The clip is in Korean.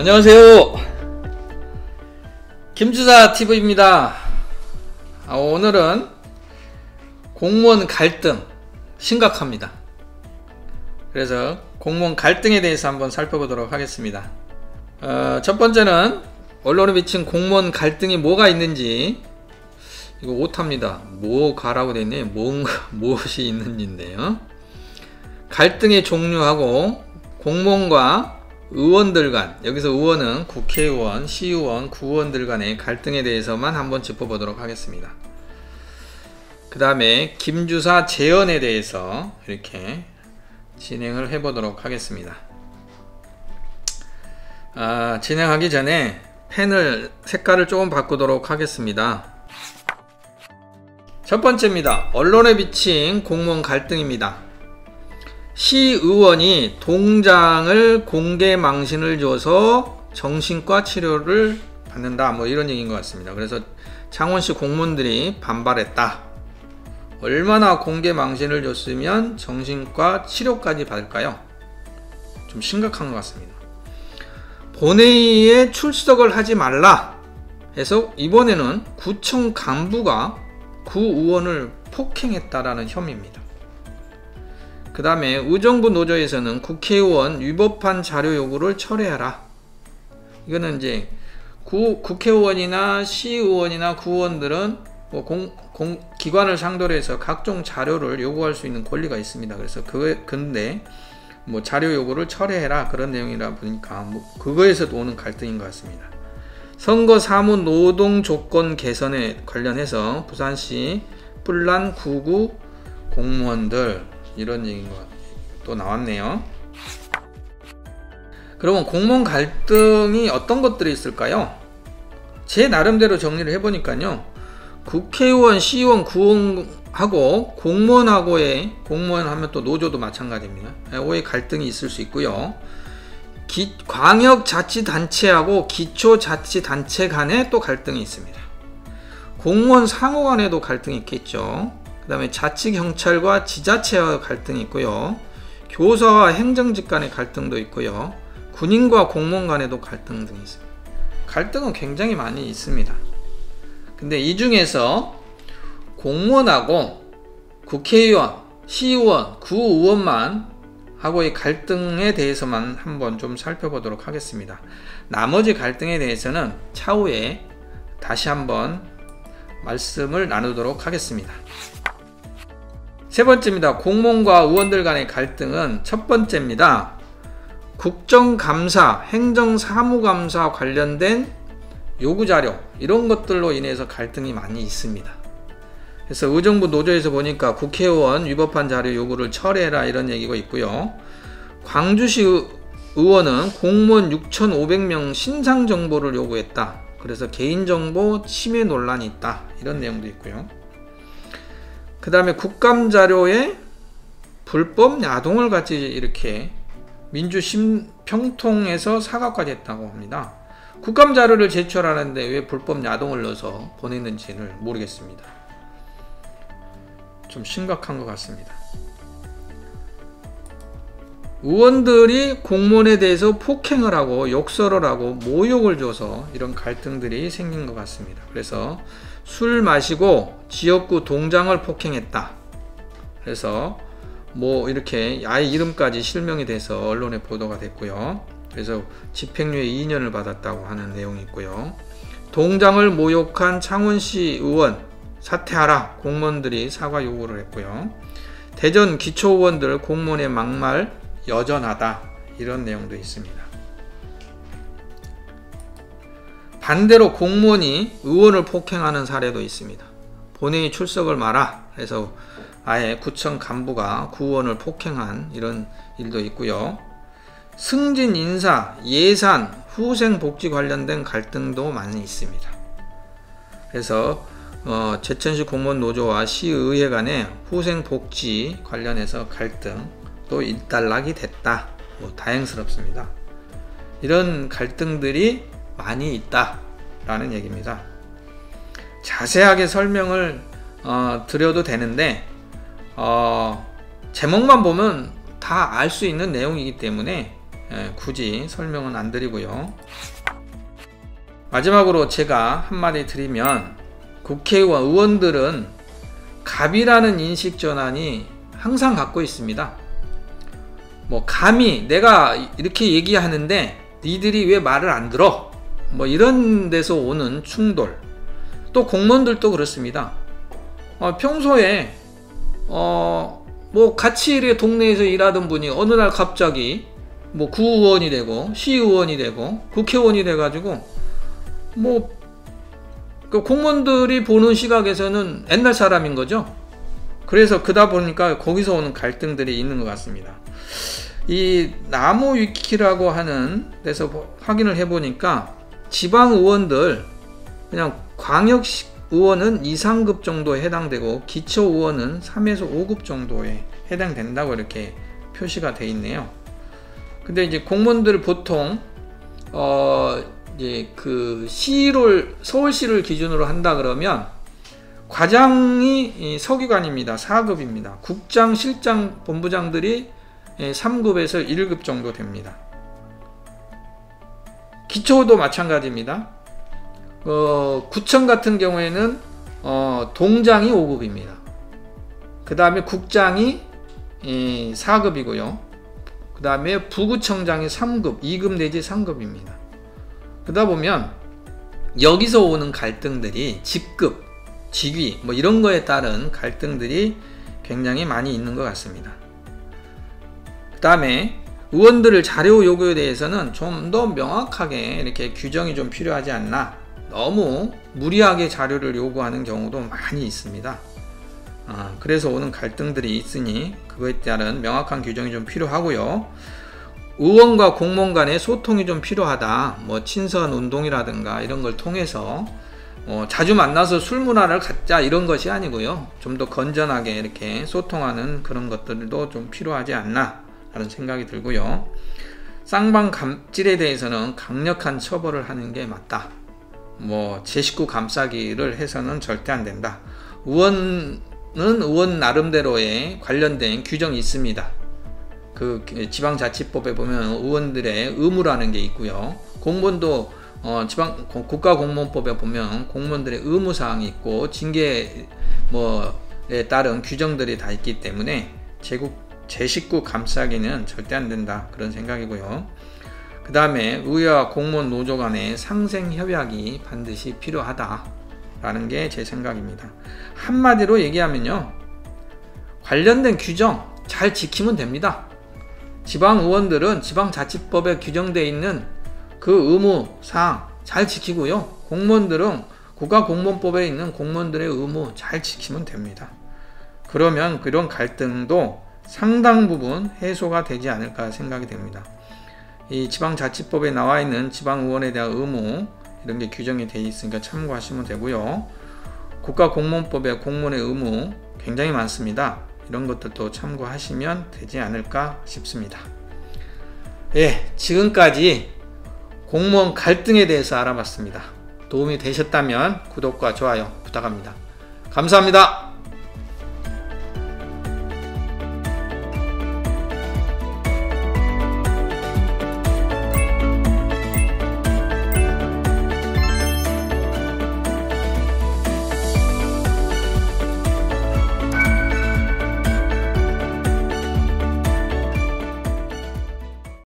안녕하세요. 김주사 TV입니다. 오늘은 공무원 갈등 심각합니다. 그래서 공무원 갈등에 대해서 한번 살펴보도록 하겠습니다. 첫 번째는 언론에 비친 공무원 갈등이 뭐가 있는지, 이거 오타입니다. 뭐가라고 되어 있네. 뭔가 무엇이 있는지인데요. 갈등의 종류하고 공무원과 의원들 간, 여기서 의원은 국회의원, 시의원, 구의원들 간의 갈등에 대해서만 한번 짚어보도록 하겠습니다. 그 다음에 김주사 재연에 대해서 이렇게 진행을 해보도록 하겠습니다. 진행하기 전에 펜을 색깔을 조금 바꾸도록 하겠습니다. 첫 번째입니다. 언론에 비친 공무원 갈등입니다. 시의원이 동장을 공개 망신을 줘서 정신과 치료를 받는다, 뭐 이런 얘기인 것 같습니다. 그래서 창원시 공무원들이 반발했다. 얼마나 공개 망신을 줬으면 정신과 치료까지 받을까요? 좀 심각한 것 같습니다. 본회의에 출석을 하지 말라 해서 이번에는 구청 간부가 구의원을 폭행했다라는 혐의입니다. 그 다음에 의정부 노조에서는 국회의원 위법한 자료 요구를 철회하라. 이거는 이제 국회의원이나 시의원이나 구의원들은 기관을 상대로 해서 각종 자료를 요구할 수 있는 권리가 있습니다. 그래서 근데 뭐 자료 요구를 철회해라, 그런 내용이라 보니까 그거에서도 오는 갈등인 것 같습니다. 선거 사무 노동 조건 개선에 관련해서 부산시 뿔난 9구 공무원들, 이런 얘기인 것 또 나왔네요. 그러면 공무원 갈등이 어떤 것들이 있을까요? 제 나름대로 정리를 해보니까요, 국회의원, 시의원, 구의원하고 공무원하고의, 공무원 하면 또 노조도 마찬가지입니다. 의 갈등이 있을 수 있고요. 광역자치단체하고 기초자치단체 간에 또 갈등이 있습니다. 공무원 상호 간에도 갈등이 있겠죠. 그 다음에 자치경찰과 지자체와 갈등이 있고요. 교사와 행정직 간의 갈등도 있고요. 군인과 공무원 간에도 갈등 등이 있습니다. 갈등은 굉장히 많이 있습니다. 근데 이 중에서 공무원하고 국회의원, 시의원, 구의원만 하고의 갈등에 대해서만 한번 좀 살펴보도록 하겠습니다. 나머지 갈등에 대해서는 차후에 다시 한번 말씀을 나누도록 하겠습니다. 세 번째입니다. 공무원과 의원들 간의 갈등은 첫 번째입니다. 국정감사, 행정사무감사 관련된 요구자료, 이런 것들로 인해서 갈등이 많이 있습니다. 그래서 의정부 노조에서 보니까 국회의원 위법한 자료 요구를 철회해라, 이런 얘기가 있고요. 광주시 의원은 공무원 6,500명 신상 정보를 요구했다. 그래서 개인정보 침해 논란이 있다, 이런 내용도 있고요. 그 다음에 국감자료에 불법 야동을 같이 이렇게 민주평통에서 사과까지 했다고 합니다. 국감자료를 제출하는데 왜 불법 야동을 넣어서 보냈는지는 모르겠습니다. 좀 심각한 것 같습니다. 의원들이 공무원에 대해서 폭행을 하고 욕설을 하고 모욕을 줘서 이런 갈등들이 생긴 것 같습니다. 그래서 술 마시고 지역구 동장을 폭행했다. 그래서 뭐 이렇게 아예 이름까지 실명이 돼서 언론에 보도가 됐고요. 그래서 집행유예 2년을 받았다고 하는 내용이 있고요. 동장을 모욕한 창원시 의원 사퇴하라, 공무원들이 사과 요구를 했고요. 대전 기초의원들 공무원의 막말 여전하다, 이런 내용도 있습니다. 반대로 공무원이 의원을 폭행하는 사례도 있습니다. 본회의 출석을 마라 해서 아예 구청 간부가 구의원을 폭행한 이런 일도 있고요. 승진 인사, 예산, 후생복지 관련된 갈등도 많이 있습니다. 그래서 제천시 공무원 노조와 시의회 간의 후생복지 관련해서 갈등도 일단락이 됐다. 다행스럽습니다. 이런 갈등들이 많이 있다 라는 얘기입니다. 자세하게 설명을 드려도 되는데 제목만 보면 다 알 수 있는 내용이기 때문에 굳이 설명은 안 드리고요. 마지막으로 제가 한마디 드리면, 국회의원, 의원들은 갑이라는 인식 전환이 항상 갖고 있습니다. 뭐 감히 내가 이렇게 얘기하는데 니들이 왜 말을 안 들어? 뭐 이런 데서 오는 충돌. 또 공무원들도 그렇습니다. 평소에 뭐 같이 이렇게 동네에서 일하던 분이 어느 날 갑자기 뭐 구의원이 되고 시의원이 되고 국회의원이 돼가지고 뭐 그 공무원들이 보는 시각에서는 옛날 사람인 거죠. 그래서 그러다 보니까 거기서 오는 갈등들이 있는 것 같습니다. 이 나무 위키라고 하는 데서 확인을 해보니까 지방의원들, 그냥 광역의원은 2, 3급 정도에 해당되고 기초의원은 3에서 5급 정도에 해당된다고 이렇게 표시가 되어 있네요. 근데 이제 공무원들 보통 이제 그 서울시를 기준으로 한다 그러면 과장이 서기관입니다. 4급입니다. 국장, 실장, 본부장들이 3급에서 1급 정도 됩니다. 기초도 마찬가지입니다. 구청 같은 경우에는 동장이 5급입니다. 그 다음에 국장이 4급이고요. 그 다음에 부구청장이 3급, 2급 내지 3급입니다. 그러다 보면 여기서 오는 갈등들이 직급, 직위 뭐 이런 거에 따른 갈등들이 굉장히 많이 있는 것 같습니다. 그 다음에 의원들을 자료 요구에 대해서는 좀 더 명확하게 이렇게 규정이 좀 필요하지 않나. 너무 무리하게 자료를 요구하는 경우도 많이 있습니다. 그래서 오는 갈등들이 있으니 그거에 따른 명확한 규정이 좀 필요하고요. 의원과 공무원 간의 소통이 좀 필요하다. 뭐 친선 운동이라든가 이런 걸 통해서 자주 만나서 술 문화를 갖자 이런 것이 아니고요. 좀 더 건전하게 이렇게 소통하는 그런 것들도 좀 필요하지 않나 라는 생각이 들고요. 쌍방 갑질에 대해서는 강력한 처벌을 하는 게 맞다. 뭐 제 식구 감싸기를 해서는 절대 안 된다. 의원은 의원 나름대로의 관련된 규정이 있습니다. 그 지방자치법에 보면 의원들의 의무라는 게 있고요. 공무원도 국가공무원법에 보면 공무원들의 의무사항이 있고 징계 뭐에 따른 규정들이 다 있기 때문에 제 식구 감싸기는 절대 안 된다. 그런 생각이고요. 그 다음에 의회와 공무원 노조 간의 상생협약이 반드시 필요하다라는 게 제 생각입니다. 한마디로 얘기하면요. 관련된 규정 잘 지키면 됩니다. 지방의원들은 지방자치법에 규정되어 있는 그 의무사항 잘 지키고요. 공무원들은 국가공무원법에 있는 공무원들의 의무 잘 지키면 됩니다. 그러면 그런 갈등도 상당 부분 해소가 되지 않을까 생각이 됩니다. 이 지방자치법에 나와 있는 지방의원에 대한 의무 이런 게 규정이 되어 있으니까 참고하시면 되고요. 국가공무원법에 공무원의 의무 굉장히 많습니다. 이런 것들도 참고하시면 되지 않을까 싶습니다. 예, 지금까지 공무원 갈등에 대해서 알아봤습니다. 도움이 되셨다면 구독과 좋아요 부탁합니다. 감사합니다.